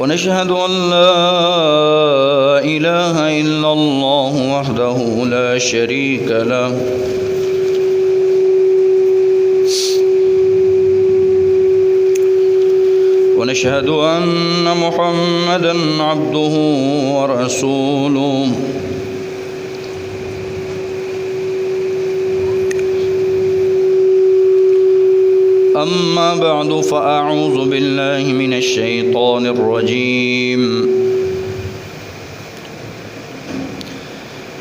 ونشهد أن لا إله إلا الله وحده لا شريك له ونشهد أن محمدا عبده ورسوله. أما بعد فأعوذ بالله من الشيطان الرجيم.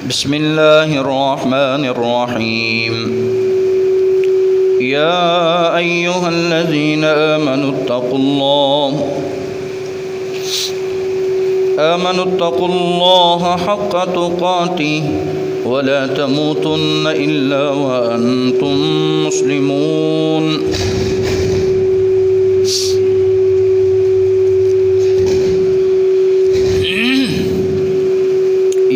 بسم الله الرحمن الرحيم. يا أيها الذين آمنوا اتقوا الله حق تقاته ولا تموتن إلا وأنتم مسلمون.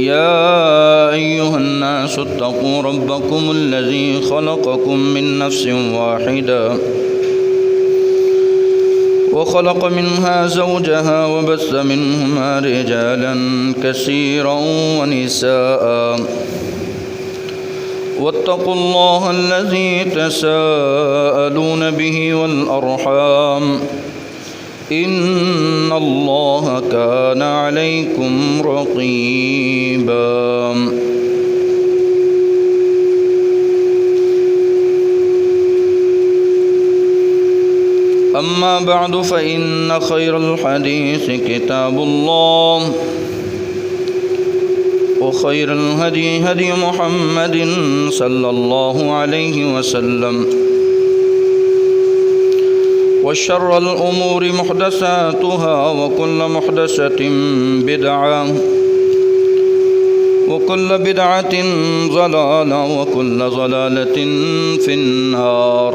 يا أيها الناس اتقوا ربكم الذي خلقكم من نفس واحدة وخلق منها زوجها وبث منهما رجالا كثيرا ونساء واتقوا الله الذي تساءلون به والأرحام إن الله كان عليكم رقيبا. أما بعد فإن خير الحديث كتاب الله وخير الهدي هدي محمد صلى الله عليه وسلم وشر الأمور محدثاتها وكل محدثة بدعة وكل بدعة ضلالة وكل ضلالة في النار.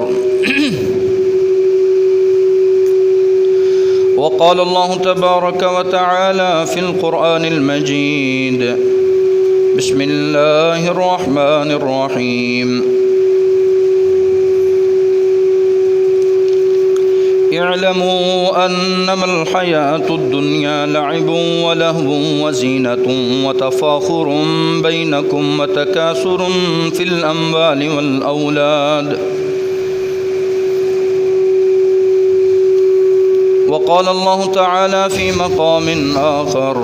وقال الله تبارك وتعالى في القرآن المجيد. بسم الله الرحمن الرحيم. اعلموا أنما الحياة الدنيا لعب ولهو وزينة وتفاخر بينكم وتكاثر في الأموال والأولاد. وقال الله تعالى في مقام آخر.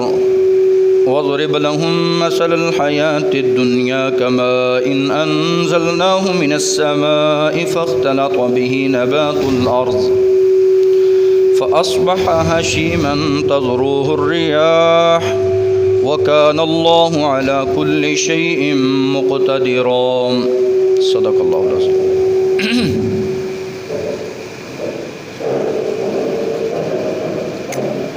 واضرب لهم مثل الحياة الدنيا كماء إن أنزلناه من السماء فاختلط به نبات الأرض فأصبح هشيما تذروه الرياح وكان الله على كل شيء مقتدرا. صدق الله العظيم.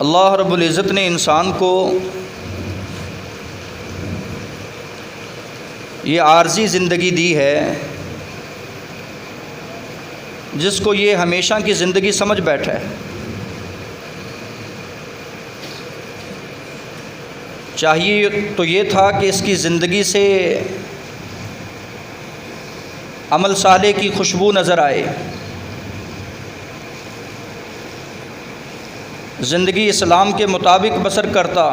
اللہ رب العزت نے انسان کو یہ عارضی زندگی دی ہے جس کو یہ ہمیشہ کی زندگی سمجھ بیٹھا ہے۔ چاہیے تو یہ تھا کہ اس کی زندگی سے عمل صالح کی خوشبو نظر آئے، زندگی اسلام کے مطابق بسر کرتا،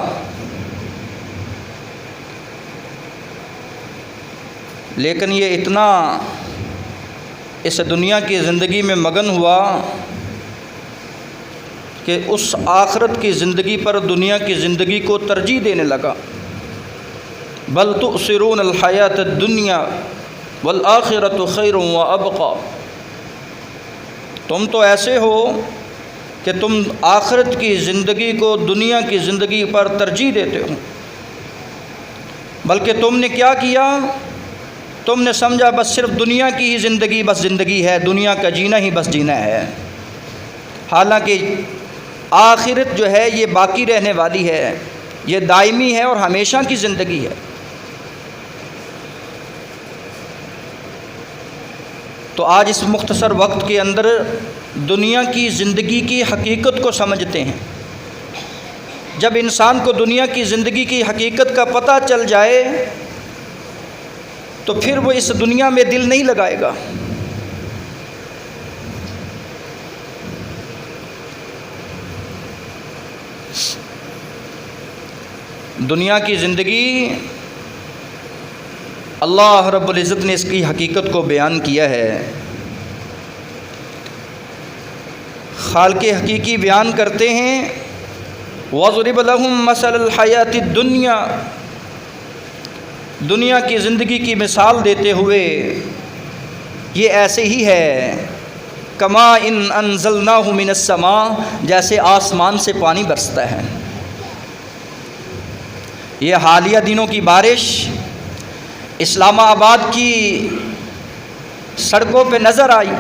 لیکن یہ اتنا اس دنیا کی زندگی میں مگن ہوا کہ اس آخرت کی زندگی پر دنیا کی زندگی کو ترجیح دینے لگا۔ بل تؤثرون الحیات الدنیا والآخرۃ خیر وابقی، تم تو ایسے ہو کہ تم آخرت کی زندگی کو دنیا کی زندگی پر ترجیح دیتے ہو، بلکہ تم نے کیا کیا، تم نے سمجھا بس صرف دنیا کی ہی زندگی بس زندگی ہے، دنیا کا جینا ہی بس جینا ہے، حالانکہ آخرت جو ہے یہ باقی رہنے والی ہے، یہ دائمی ہے اور ہمیشہ کی زندگی ہے۔ تو آج اس مختصر وقت کے اندر دنیا کی زندگی کی حقیقت کو سمجھتے ہیں۔ جب انسان کو دنیا کی زندگی کی حقیقت کا پتہ چل جائے تو پھر وہ اس دنیا میں دل نہیں لگائے گا۔ دنیا کی زندگی اللہ رب العزت نے اس کی حقیقت کو بیان کیا ہے۔ خالق حقیقی بیان کرتے ہیں وَضْرِبْ لَهُم مَثَلَ الْحَيَاةِ الدُّنْيَا، دنیا کی زندگی کی مثال دیتے ہوئے یہ ایسے ہی ہے كَمَاءٍ أَنزَلْنَاهُ مِنَ السَّمَاءِ، جیسے آسمان سے پانی برستا ہے۔ یہ حالیہ دنوں کی بارش اسلام آباد کی سڑکوں پہ نظر آئی،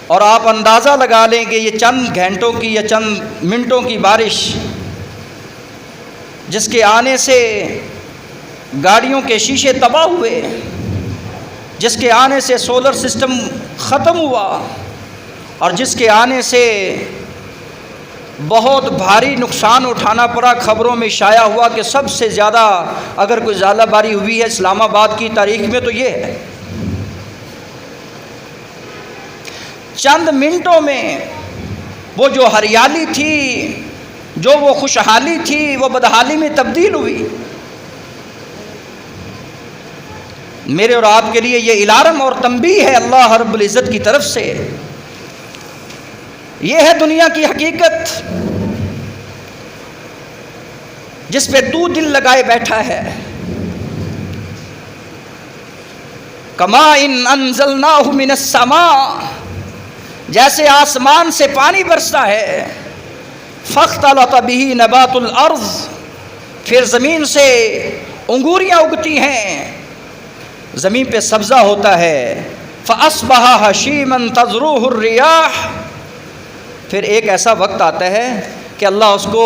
اور آپ اندازہ لگا لیں کہ یہ چند گھنٹوں کی یا چند منٹوں کی بارش جس کے آنے سے گاڑیوں کے شیشے تباہ ہوئے، جس کے آنے سے سولر سسٹم ختم ہوا، اور جس کے آنے سے بہت بھاری نقصان اٹھانا پڑا، خبروں میں شائع ہوا کہ سب سے زیادہ اگر کوئی ژالہ باری ہوئی ہے اسلام آباد کی تاریخ میں تو یہ ہے۔ چند منٹوں میں وہ جو ہریالی تھی، جو وہ خوشحالی تھی، وہ بدحالی میں تبدیل ہوئی۔ میرے اور آپ کے لیے یہ الارم اور تنبیہ ہے اللہ رب العزت کی طرف سے۔ یہ ہے دنیا کی حقیقت جس پہ تو دل لگائے بیٹھا ہے۔ كَمَاءٍ أَنزَلْنَاهُ مِنَ السَّمَاءِ، جیسے آسمان سے پانی برستا ہے، فَاخْتَلَطَ بِهِ نَبَاتُ الْأَرْضِ، پھر زمین سے انگوریاں اگتی ہیں، زمین پہ سبزہ ہوتا ہے، فَأَصْبَحَ هَشِيمًا تَذْرُوهُ الرِّيَاحُ، پھر ایک ایسا وقت آتا ہے کہ اللہ اس کو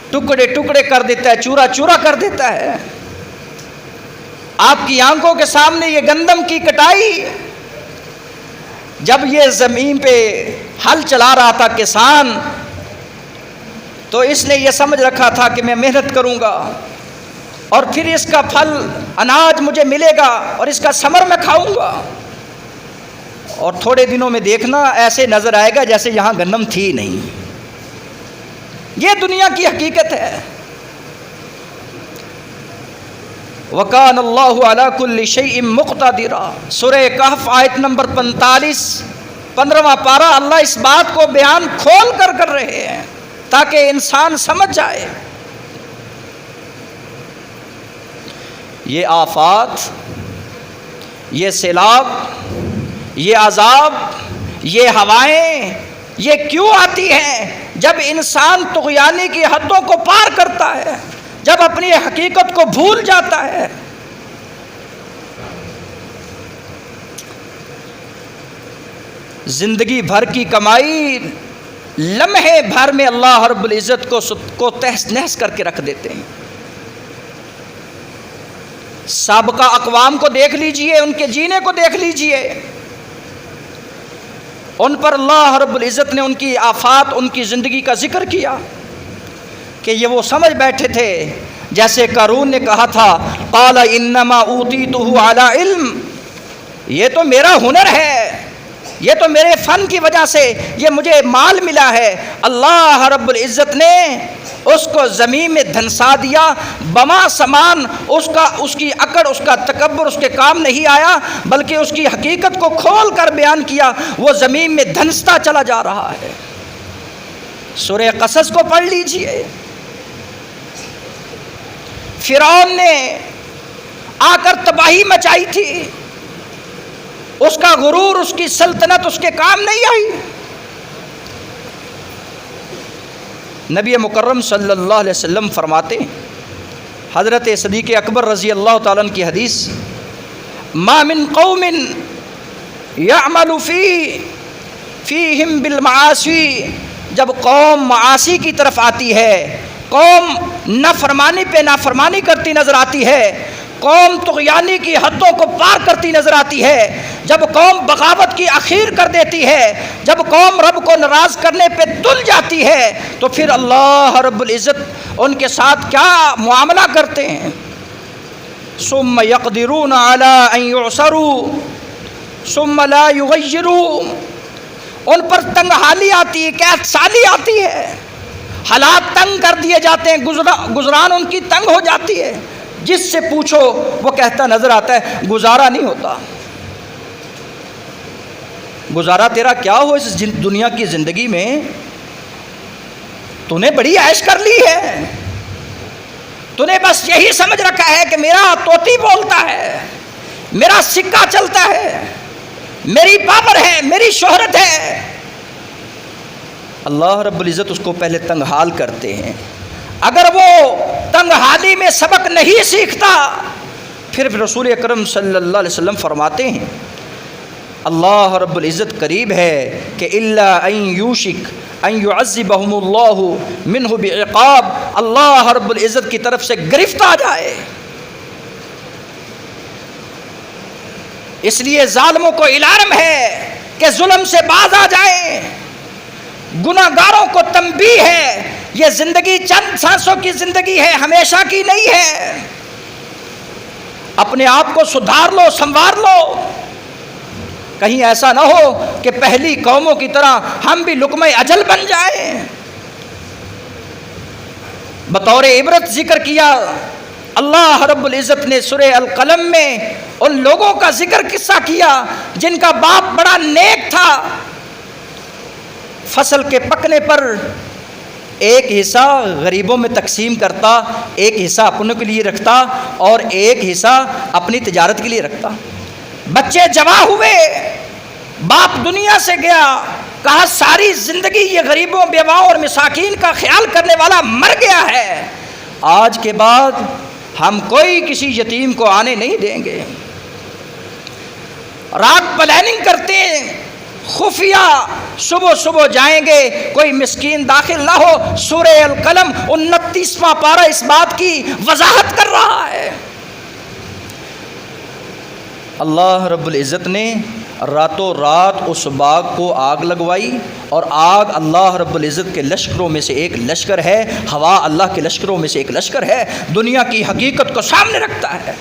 ٹکڑے ٹکڑے کر دیتا ہے، چورا چورا کر دیتا ہے۔ آپ کی آنکھوں کے سامنے یہ گندم کی کٹائی، جب یہ زمین پہ ہل چلا رہا تھا کسان تو اس نے یہ سمجھ رکھا تھا کہ میں محنت کروں گا اور پھر اس کا پھل اناج مجھے ملے گا اور اس کا ثمر میں کھاؤں گا، اور تھوڑے دنوں میں دیکھنا ایسے نظر آئے گا جیسے یہاں گندم تھی نہیں۔ یہ دنیا کی حقیقت ہے۔ وَكَانَ اللَّهُ عَلَى كُلِّ شَيْءٍ مُقْتَدِرًا، سورہ کہف آیت نمبر 45، 15واں پارہ۔ اللہ اس بات کو بیان کھول کر رہے ہیں تاکہ انسان سمجھ جائے۔ یہ آفات، یہ سیلاب، یہ عذاب، یہ ہوائیں یہ کیوں آتی ہیں؟ جب انسان طغیانی کی حدوں کو پار کرتا ہے، جب اپنی حقیقت کو بھول جاتا ہے۔ زندگی بھر کی کمائی لمحے بھر میں اللہ رب العزت کو تہس نہس کر کے رکھ دیتے ہیں۔ سابقہ اقوام کو دیکھ لیجئے، ان کے جینے کو دیکھ لیجئے، ان پر اللہ رب العزت نے ان کی آفات، ان کی زندگی کا ذکر کیا کہ یہ وہ سمجھ بیٹھے تھے جیسے قارون نے کہا تھا قال انما اوتیتہ علی علم، یہ تو میرا ہنر ہے، یہ تو میرے فن کی وجہ سے یہ مجھے مال ملا ہے۔ اللہ رب العزت نے اس کو زمین میں دھنسا دیا، بما سامان، اس کی عقل، اس کا تکبر اس کے کام نہیں آیا، بلکہ اس کی حقیقت کو کھول کر بیان کیا، وہ زمین میں دھنستا چلا جا رہا ہے۔ سورہ قصص کو پڑھ لیجئے، فرعون نے آ کر تباہی مچائی تھی، اس کا غرور، اس کی سلطنت اس کے کام نہیں آئی۔ نبی مکرم صلی اللہ علیہ وسلم فرماتے ہیں، حضرت صدیق اکبر رضی اللہ تعالیٰ عنہ کی حدیث، ما من قوم یعمل فیہم بالمعاصی، جب قوم معاصی کی طرف آتی ہے، قوم نافرمانی پہ نافرمانی کرتی نظر آتی ہے، قوم طغیانی کی حدوں کو پار کرتی نظر آتی ہے، جب قوم بغاوت کی اخیر کر دیتی ہے، جب قوم رب کو ناراض کرنے پہ تل جاتی ہے، تو پھر اللہ رب العزت ان کے ساتھ کیا معاملہ کرتے ہیں؟ ثم يقدرون على ان يعصروا ثم لا يغيروا، ان پر تنگ حالی آتی ہے، قحط سالی آتی ہے، حالات تنگ کر دیے جاتے ہیں، گزران ان کی تنگ ہو جاتی ہے، جس سے پوچھو وہ کہتا نظر آتا ہے گزارا نہیں ہوتا۔ گزارا تیرا کیا ہو اس دنیا کی زندگی میں؟ تو نے بڑی عیش کر لی ہے، تو نے بس یہی سمجھ رکھا ہے کہ میرا طوطی بولتا ہے، میرا سکہ چلتا ہے، میری پاور ہے، میری شہرت ہے۔ اللہ رب العزت اس کو پہلے تنگ حال کرتے ہیں، اگر وہ تنگ حالی میں سبق نہیں سیکھتا، پھر رسول اکرم صلی اللہ علیہ وسلم فرماتے ہیں اللہ رب العزت قریب ہے کہ الا ان یوشک ان یعذبہم اللہ منہ بعقاب، اللہ رب العزت کی طرف سے گرفت آ جائے۔ اس لیے ظالموں کو الارم ہے کہ ظلم سے باز آ جائیں، گناہگاروں کو تنبیہ ہے، یہ زندگی چند سانسوں کی زندگی ہے، ہمیشہ کی نہیں ہے، اپنے آپ کو سدھار لو، سنوار لو، کہیں ایسا نہ ہو کہ پہلی قوموں کی طرح ہم بھی لقمہ اجل بن جائیں۔ بطور عبرت ذکر کیا اللہ رب العزت نے سورہ القلم میں ان لوگوں کا ذکر قصہ کیا جن کا باپ بڑا نیک تھا، فصل کے پکنے پر ایک حصہ غریبوں میں تقسیم کرتا، ایک حصہ اپنوں کے لیے رکھتا اور ایک حصہ اپنی تجارت کے لیے رکھتا۔ بچے جوان ہوئے، باپ دنیا سے گیا، کہا ساری زندگی یہ غریبوں، بیواؤں اور مساکین کا خیال کرنے والا مر گیا ہے، آج کے بعد ہم کوئی کسی یتیم کو آنے نہیں دیں گے۔ رات پلاننگ کرتے ہیں، خفیہ صبح صبح جائیں گے، کوئی مسکین داخل نہ ہو۔ سورہ القلم 29واں پارہ اس بات کی وضاحت کر رہا ہے۔ اللہ رب العزت نے راتوں رات اس باغ کو آگ لگوائی، اور آگ اللہ رب العزت کے لشکروں میں سے ایک لشکر ہے، ہوا اللہ کے لشکروں میں سے ایک لشکر ہے، دنیا کی حقیقت کو سامنے رکھتا ہے۔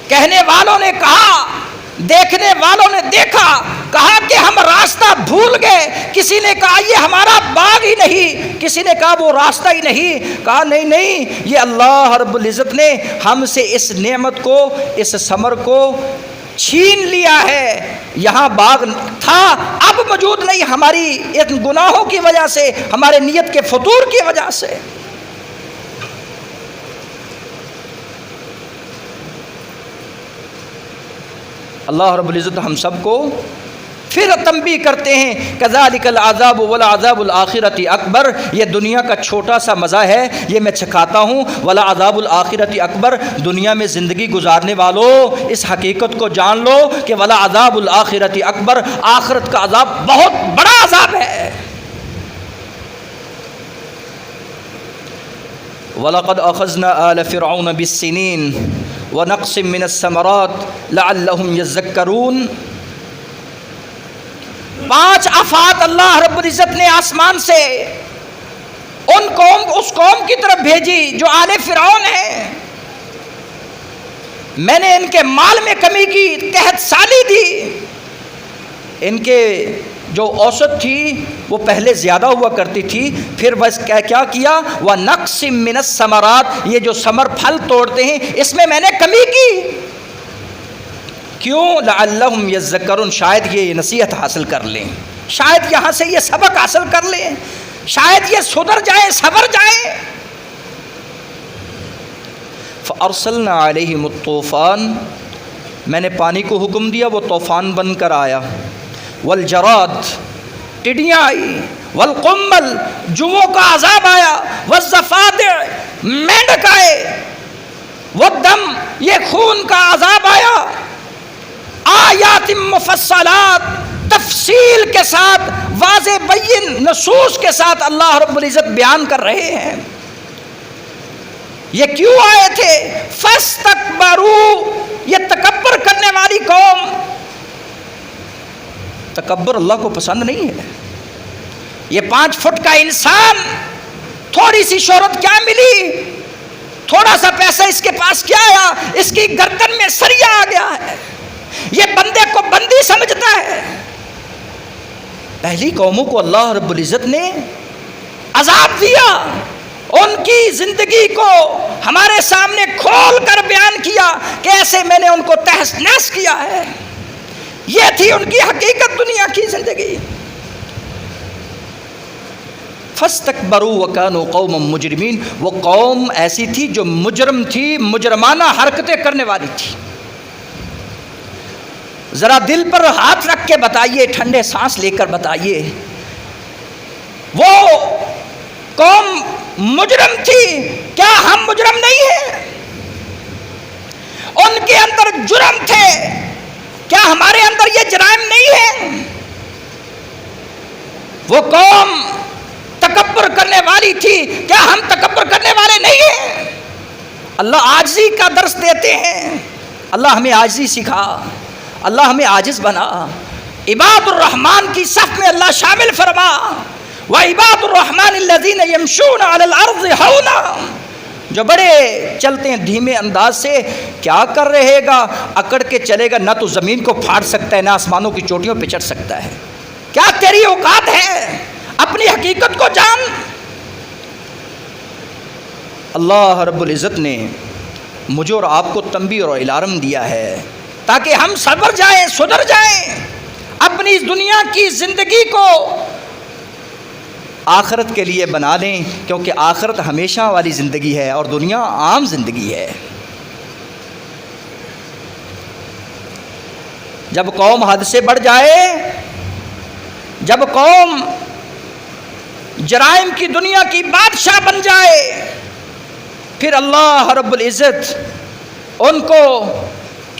کہنے والوں نے کہا، دیکھنے والوں نے دیکھا، کہا کہ ہم راستہ بھول گئے، کسی نے کہا یہ ہمارا باغ ہی نہیں، کسی نے کہا وہ راستہ ہی نہیں، کہا نہیں نہیں، یہ اللہ رب العزت نے ہم سے اس نعمت کو، اس ثمر کو چھین لیا ہے۔ یہاں باغ تھا، اب موجود نہیں، ہماری ان گناہوں کی وجہ سے، ہمارے نیت کے فطور کی وجہ سے۔ اللہ رب العزت ہم سب کو پھر تنبیہ کرتے ہیں کذالک العذاب والعذاب الآخرۃ اکبر، یہ دنیا کا چھوٹا سا مزہ ہے، یہ میں چکھاتا ہوں، والعذاب الآخرۃ اکبر، دنیا میں زندگی گزارنے والوں اس حقیقت کو جان لو کہ والعذاب الآخرۃ اکبر، آخرت کا عذاب بہت بڑا عذاب ہے۔ وَلَقَدْ أَخَذْنَا آلَ فِرْعَوْنَ بِالسِّنِينَ وَنَقْصٍ مِّنَ الثَّمَرَاتِ لَعَلَّهُمْ يَذَّكَّرُونَ۔ 5 آفات اللہ رب العزت نے آسمان سے اس قوم کی طرف بھیجی جو آل فرعون ہے۔ میں نے ان کے مال میں کمی کی، قحط سالی دی، ان کے جو اوسط تھی وہ پہلے زیادہ ہوا کرتی تھی، پھر بس کیا کیا، وَنَقْصٍ مِّنَ الثَّمَرَاتِ، یہ جو ثمر پھل توڑتے ہیں اس میں نے کمی کی۔ کیوں؟ لعلہم یذکرون، شاید یہ نصیحت حاصل کر لیں، شاید یہاں سے یہ سبق حاصل کر لیں، شاید یہ سدھر جائیں، صبر جائیں۔ فارسلنا علیہم الطوفان، میں نے پانی کو حکم دیا، وہ طوفان بن کر آیا، والجراد، ٹڈیاں آئی، والقمل، جوؤں کا عذاب آیا، والضفادع، مینڈک آئے، والدم، یہ خون کا عذاب آیا، آیات مفصلات، تفصیل کے ساتھ، واضح بین نصوص کے ساتھ اللہ رب العزت بیان کر رہے ہیں۔ یہ کیوں آئے تھے؟ فاستکبروا، یہ تکبر کرنے والی قوم۔ تکبر اللہ کو پسند نہیں ہے۔ یہ 5 فٹ کا انسان، تھوڑی سی شہرت کیا ملی، تھوڑا سا پیسہ اس کے پاس کیا آیا، اس کی گردن میں سریا آ گیا ہے، یہ بندے کو بندی سمجھتا ہے۔ پہلی قوموں کو اللہ رب العزت نے عذاب دیا، ان کی زندگی کو ہمارے سامنے کھول کر بیان کیا کہ ایسے میں نے ان کو تہس نہس کیا ہے۔ یہ تھی ان کی حقیقت دنیا کی زندگی۔ فاستکبروا وکانوا قوما مجرمین، وہ قوم ایسی تھی جو مجرم تھی، مجرمانہ حرکتیں کرنے والی تھی۔ ذرا دل پر ہاتھ رکھ کے بتائیے، ٹھنڈے سانس لے کر بتائیے، وہ قوم مجرم تھی، کیا ہم مجرم نہیں ہیں؟ ان کے اندر جرم تھے، کیا ہمارے اندر یہ جرائم نہیں ہیں؟ وہ قوم تکبر کرنے والی تھی، کیا ہم تکبر کرنے والے نہیں ہیں؟ اللہ عاجزی کا درس دیتے ہیں، اللہ ہمیں عاجزی سکھا، اللہ ہمیں عاجز بنا، عباد الرحمن کی صف میں اللہ شامل فرما، وعباد الرحمن الذین یمشون علی الارض ہونا، جو بڑے چلتے ہیں دھیمے انداز سے، کیا کر رہے گا، اکڑ کے چلے گا، نہ تو زمین کو پھاڑ سکتا ہے، نہ آسمانوں کی چوٹیوں پہ چڑھ سکتا ہے۔ کیا تیری اوقات ہے؟ اپنی حقیقت کو جان۔ اللہ رب العزت نے مجھے اور آپ کو تنبیہ اور الارم دیا ہے تاکہ ہم صبر جائیں، سدھر جائیں، اپنی دنیا کی زندگی کو آخرت کے لیے بنا لیں، کیونکہ آخرت ہمیشہ والی زندگی ہے اور دنیا عام زندگی ہے۔ جب قوم حد سے بڑھ جائے، جب قوم جرائم کی دنیا کی بادشاہ بن جائے، پھر اللہ رب العزت ان کو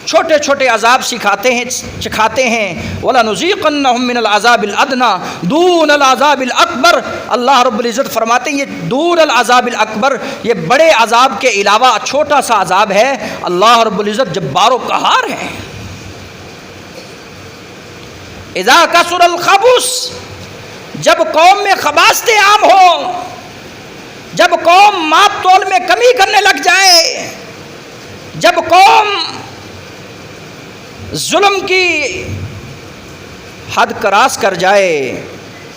چھوٹے چھوٹے عذاب چکھاتے ہیں۔ وَلَنُذِيقَنَّهُم مِّنَ الْعَذَابِ الْأَدْنَىٰ دُونَ الْعَذَابِ الْأَكْبَرِ، اللہ رب العزت فرماتے ہیں یہ دون العذاب الاکبر، یہ بڑے عذاب کے علاوہ چھوٹا سا عذاب ہے۔ اللہ رب العزت جبار و قہار ہے۔ اذا کثر الخبث، جب قوم میں خباثتیں عام ہوں، جب قوم ماپ تول میں کمی کرنے لگ جائے، جب قوم ظلم کی حد کراس کر جائے،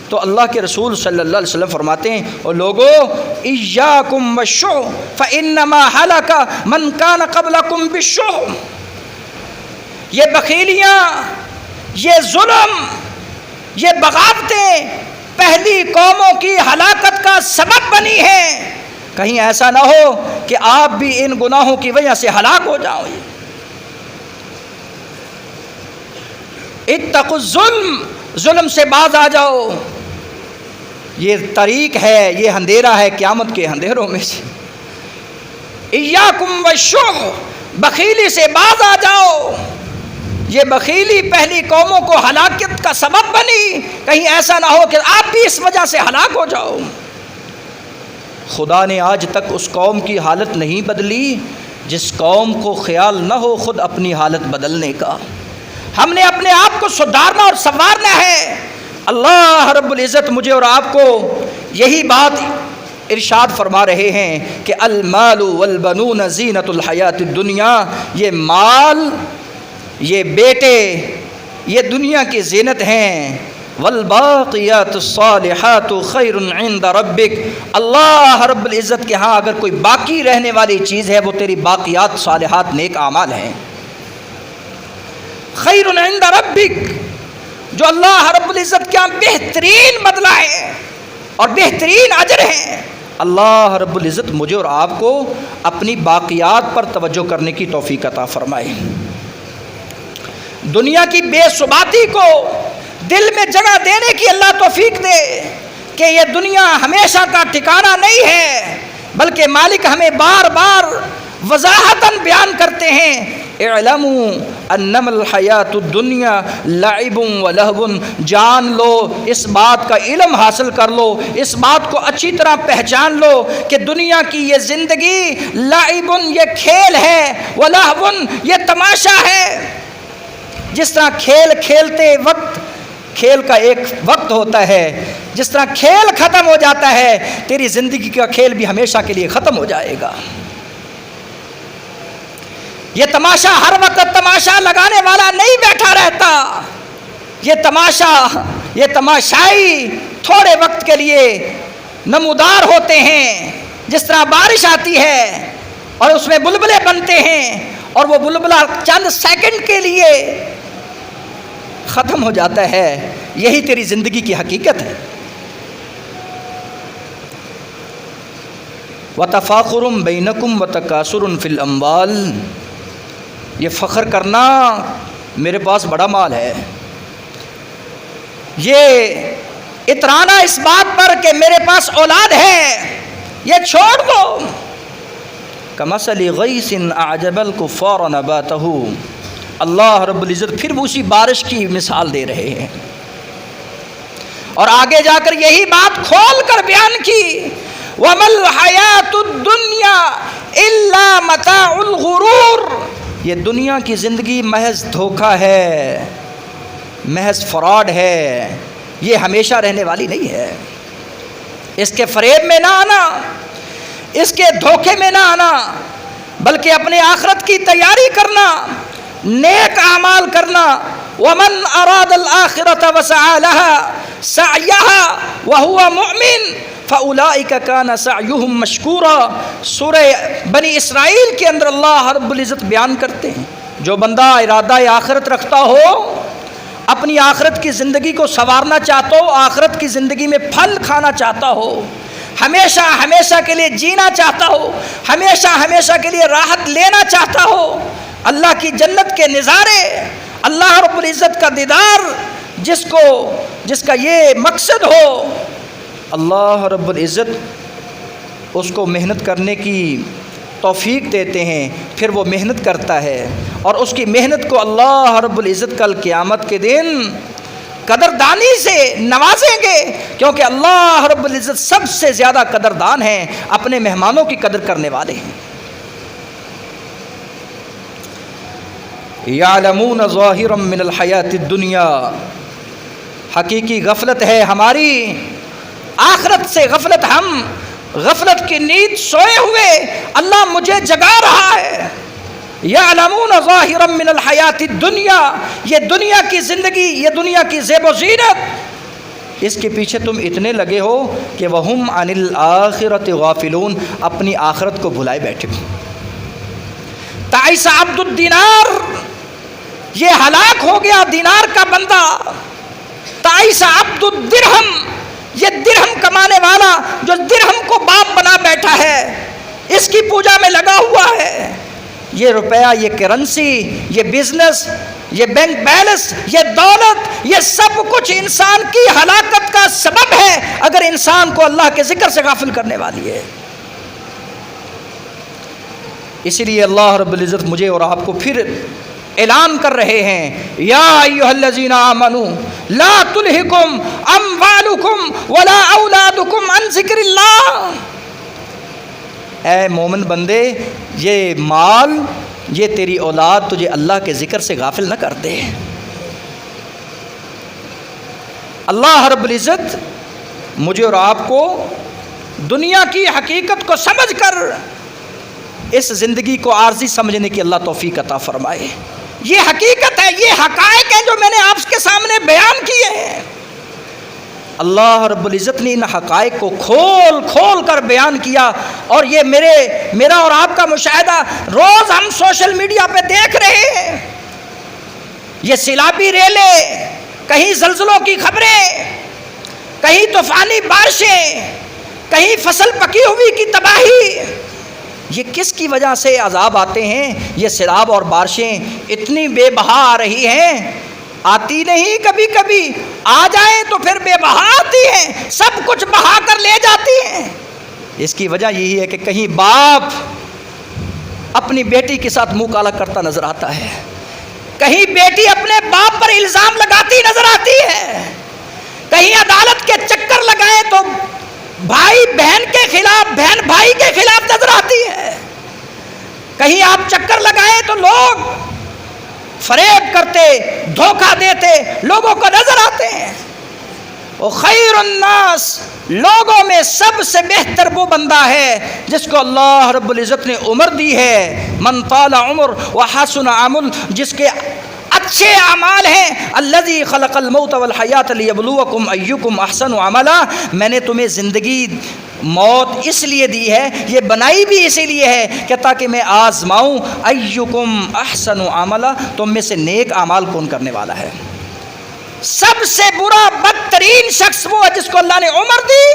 تو اللہ کے رسول صلی اللہ علیہ وسلم فرماتے ہیں، او لوگو ایاکم والشح فانما ہلک من کان قبلکم بالشح، یہ بخیلیاں، یہ ظلم، یہ بغاوتیں پہلی قوموں کی ہلاکت کا سبب بنی ہیں، کہیں ایسا نہ ہو کہ آپ بھی ان گناہوں کی وجہ سے ہلاک ہو جاؤ۔ اتقوا الظلم، ظلم سے باز آ جاؤ، یہ طریق ہے، یہ اندھیرا ہے قیامت کے اندھیروں میں سے۔ ایاکم والشح، بخیلی سے باز آ جاؤ، یہ بخیلی پہلی قوموں کو ہلاکت کا سبب بنی، کہیں ایسا نہ ہو کہ آپ بھی اس وجہ سے ہلاک ہو جاؤ۔ خدا نے آج تک اس قوم کی حالت نہیں بدلی جس قوم کو خیال نہ ہو خود اپنی حالت بدلنے کا۔ ہم نے اپنے آپ کو سدھارنا اور سنوارنا ہے۔ اللہ رب العزت مجھے اور آپ کو یہی بات ارشاد فرما رہے ہیں کہ المال والبنون زینت الحیات الدنیا، یہ مال، یہ بیٹے، یہ دنیا کی زینت ہیں۔ والباقیات الصالحات خیر عند ربک، اللہ رب العزت کے ہاں اگر کوئی باقی رہنے والی چیز ہے وہ تیری باقیات صالحات نیک اعمال ہیں۔ خیر عند ربک، جو اللہ رب العزت کے ہاں بہترین بدلہ ہے اور بہترین اجر ہے۔ اللہ رب العزت مجھے اور آپ کو اپنی باقیات پر توجہ کرنے کی توفیق عطا فرمائے۔ دنیا کی بے ثباتی کو دل میں جگہ دینے کی اللہ توفیق دے کہ یہ دنیا ہمیشہ کا ٹھکانہ نہیں ہے، بلکہ مالک ہمیں بار بار وضاحتاً بیان کرتے ہیں، اعلموا انما الحیات الدنیا لعب و لہو، جان لو، اس بات کا علم حاصل کر لو، اس بات کو اچھی طرح پہچان لو کہ دنیا کی یہ زندگی لعب، یہ کھیل ہے، و لہو، یہ تماشا ہے۔ جس طرح کھیل کھیلتے وقت، کھیل کا ایک وقت ہوتا ہے، جس طرح کھیل ختم ہو جاتا ہے تیری زندگی کا کھیل بھی ہمیشہ کے لیے ختم ہو جائے گا۔ یہ تماشا ہر وقت تماشا لگانے والا نہیں بیٹھا رہتا، یہ تماشائی تھوڑے وقت کے لیے نمودار ہوتے ہیں۔ جس طرح بارش آتی ہے اور اس میں بلبلے بنتے ہیں اور وہ بلبلہ چند سیکنڈ کے لیے ختم ہو جاتا ہے، یہی تیری زندگی کی حقیقت ہے۔ وَتَفَاخُرٌ بَيْنَكُمْ وَتَكَاثُرٌ فِي الْأَمْوَالِ، یہ فخر کرنا میرے پاس بڑا مال ہے، یہ اترانا اس بات پر کہ میرے پاس اولاد ہے، یہ چھوڑ دو۔ کَمَثَلِ غَيْثٍ أَعْجَبَ الْكُفَّارَ نَبَاتَهُ، اللہ رب العزت پھر اسی بارش کی مثال دے رہے ہیں اور آگے جا کر یہی بات کھول کر بیان کی، وَمَا الْحَيَاةُ الدُّنْيَا إِلَّا مَتَاعُ الْغُرُورِ، یہ دنیا کی زندگی محض دھوکہ ہے، محض فراڈ ہے، یہ ہمیشہ رہنے والی نہیں ہے۔ اس کے فریب میں نہ آنا، اس کے دھوکے میں نہ آنا، بلکہ اپنے آخرت کی تیاری کرنا، نیک اعمال کرنا۔ وَمَنْ أَرَادَ الْآخِرَةَ وَسَعَى لَهَا سَعْيَهَا وَهُوَ مُؤْمِنٌ فَأُولَئِكَ كَانَ سَعْيُهُمْ مَشْكُورًا، سورہ بنی اسرائیل کے اندر اللہ رب العزت بیان کرتے ہیں، جو بندہ ارادہ آخرت رکھتا ہو، اپنی آخرت کی زندگی کو سنوارنا چاہتا ہو، آخرت کی زندگی میں پھل کھانا چاہتا ہو، ہمیشہ ہمیشہ کے لیے جینا چاہتا ہو، ہمیشہ ہمیشہ کے لیے راحت لینا چاہتا ہو، اللہ کی جنت کے نظارے، اللہ رب العزت کا دیدار، جس کا یہ مقصد ہو، اللہ رب العزت اس کو محنت کرنے کی توفیق دیتے ہیں، پھر وہ محنت کرتا ہے اور اس کی محنت کو اللہ رب العزت کل قیامت کے دن قدردانی سے نوازیں گے، کیونکہ اللہ رب العزت سب سے زیادہ قدردان ہیں، اپنے مہمانوں کی قدر کرنے والے ہیں۔ یعلمون ظاہرا من الحیات الدنیا، حقیقی غفلت ہے ہماری آخرت سے، غفلت، ہم غفلت کی نیند سوئے ہوئے، اللہ مجھے جگا رہا ہے۔ یعلمون ظاہرا من الحیات الدنیا، یہ دنیا کی زندگی، یہ دنیا کی زیب و زینت، اس کے پیچھے تم اتنے لگے ہو کہ وہم عن الآخرۃ غافلون، اپنی آخرت کو بھلائے بیٹھے ہو۔ تعیس عبد الدینار، یہ ہلاک ہو گیا دینار کا بندہ۔ تعیس عبد الدرہم، یہ درہم کمانے والا جو درہم کو باپ بنا بیٹھا ہے، اس کی پوجا میں لگا ہوا ہے۔ یہ روپیہ، یہ کرنسی، یہ بزنس، یہ بینک بیلنس، یہ دولت، یہ سب کچھ انسان کی ہلاکت کا سبب ہے اگر انسان کو اللہ کے ذکر سے غافل کرنے والی ہے۔ اسی لیے اللہ رب العزت مجھے اور آپ کو پھر اعلان کر رہے ہیں، یا ایھا الذین آمنوا لا تلہکم اموالکم ولا اولادکم عن ذکر اللہ۔ اے مومن بندے، یہ مال، یہ تیری اولاد تجھے اللہ کے ذکر سے غافل نہ کر دے۔ اللہ رب العزت مجھے اور آپ کو دنیا کی حقیقت کو سمجھ کر اس زندگی کو عارضی سمجھنے کی اللہ توفیق عطا فرمائے۔ یہ حقیقت ہے، یہ حقائق ہیں جو میں نے آپ کے سامنے بیان کیے ہیں۔ اللہ رب العزت نے ان حقائق کو کھول کھول کر بیان کیا، اور یہ میرا اور آپ کا مشاہدہ روز ہم سوشل میڈیا پہ دیکھ رہے ہیں۔ یہ سیلابی ریلیں، کہیں زلزلوں کی خبریں، کہیں طوفانی بارشیں، کہیں فصل پکی ہوئی کی تباہی۔ یہ کس کی وجہ سے عذاب آتے ہیں؟ یہ سیلاب اور بارشیں اتنی بے بہا آ رہی ہیں، آتی نہیں، کبھی کبھی آ جائیں تو پھر بے بہا آتی ہیں، سب کچھ بہا کر لے جاتی ہیں۔ اس کی وجہ یہی ہے کہ کہیں باپ اپنی بیٹی کے ساتھ منہ کالا کرتا نظر آتا ہے، کہیں بیٹی اپنے باپ پر الزام لگاتی نظر آتی ہے، کہیں عدالت کے چکر لگائیں تو بھائی بہن کے خلاف، بہن بھائی کے خلاف نظر آتی ہے، کہیں آپ چکر لگائیں تو لوگ فریب کرتے، دھوکہ دیتے لوگوں کو نظر آتے ہیں۔ وہ خیر الناس، لوگوں میں سب سے بہتر وہ بندہ ہے جس کو اللہ رب العزت نے عمر دی ہے۔ من طال عمر وحسن عمل، جس کے اچھے اعمال ہیں۔ الذی خلق الموت والحیات لیبلوکم ایکم احسن عملا، میں نے تمہیں زندگی موت اس لیے دی ہے، یہ بنائی بھی اسی لیے ہے کہ تاکہ میں آزماؤں ایکم احسن عملا، تم میں سے نیک اعمال کون کرنے والا ہے۔ سب سے برا بدترین شخص وہ ہے جس کو اللہ نے عمر دی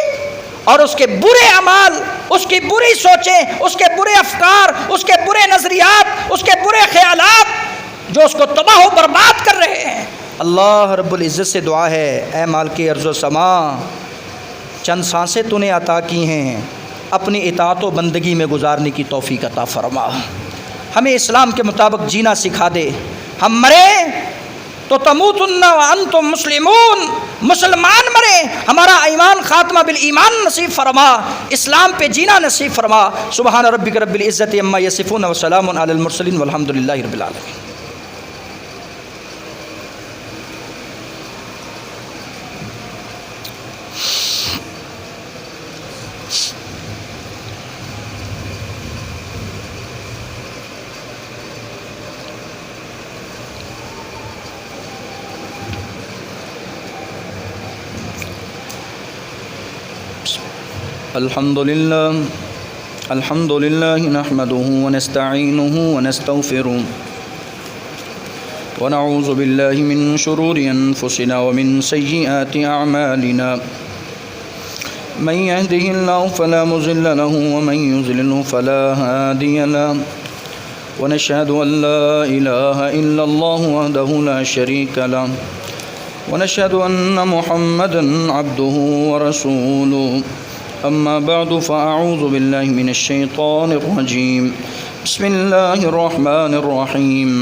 اور اس کے برے اعمال، اس کی بری سوچیں، اس کے برے افکار، اس کے برے نظریات، اس کے برے خیالات جو اس کو تباہ و برباد کر رہے ہیں۔ اللہ رب العزت سے دعا ہے، اے مالک ارض و سما، چند سانسیں تو نے عطا کی ہیں، اپنی اطاعت و بندگی میں گزارنے کی توفیق عطا فرما، ہمیں اسلام کے مطابق جینا سکھا دے۔ ہم مرے تو تموتن وانتم مسلمون، مسلمان مرے، ہمارا ایمان خاتمہ بالایمان نصیب فرما، اسلام پہ جینا نصیب فرما۔ سبحان ربک رب العزت عما یصفون وسلام علی المرسلین والحمد للہ رب العالمین۔ الحمد لله نحمده ونستعينه ونستغفره ونعوذ بالله من شرور أنفسنا ومن سيئات أعمالنا، من يهده الله فلا مضل له ومن يضلل فلا هادي له، ونشهد أن لا إله إلا الله وحده لا شريك له، ونشهد أن محمدا عبده ورسوله، أما بعد فأعوذ بالله من الشيطان الرجيم، بسم الله الرحمن الرحيم،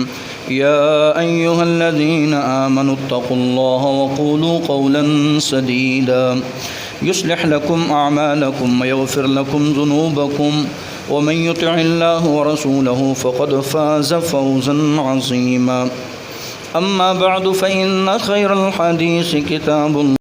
يا أيها الذين آمنوا اتقوا الله وقولوا قولا سديدا يصلح لكم أعمالكم ويغفر لكم ذنوبكم، ومن يطع الله ورسوله فقد فاز فوزا عظيما، أما بعد فإن خير الحديث كتاب الله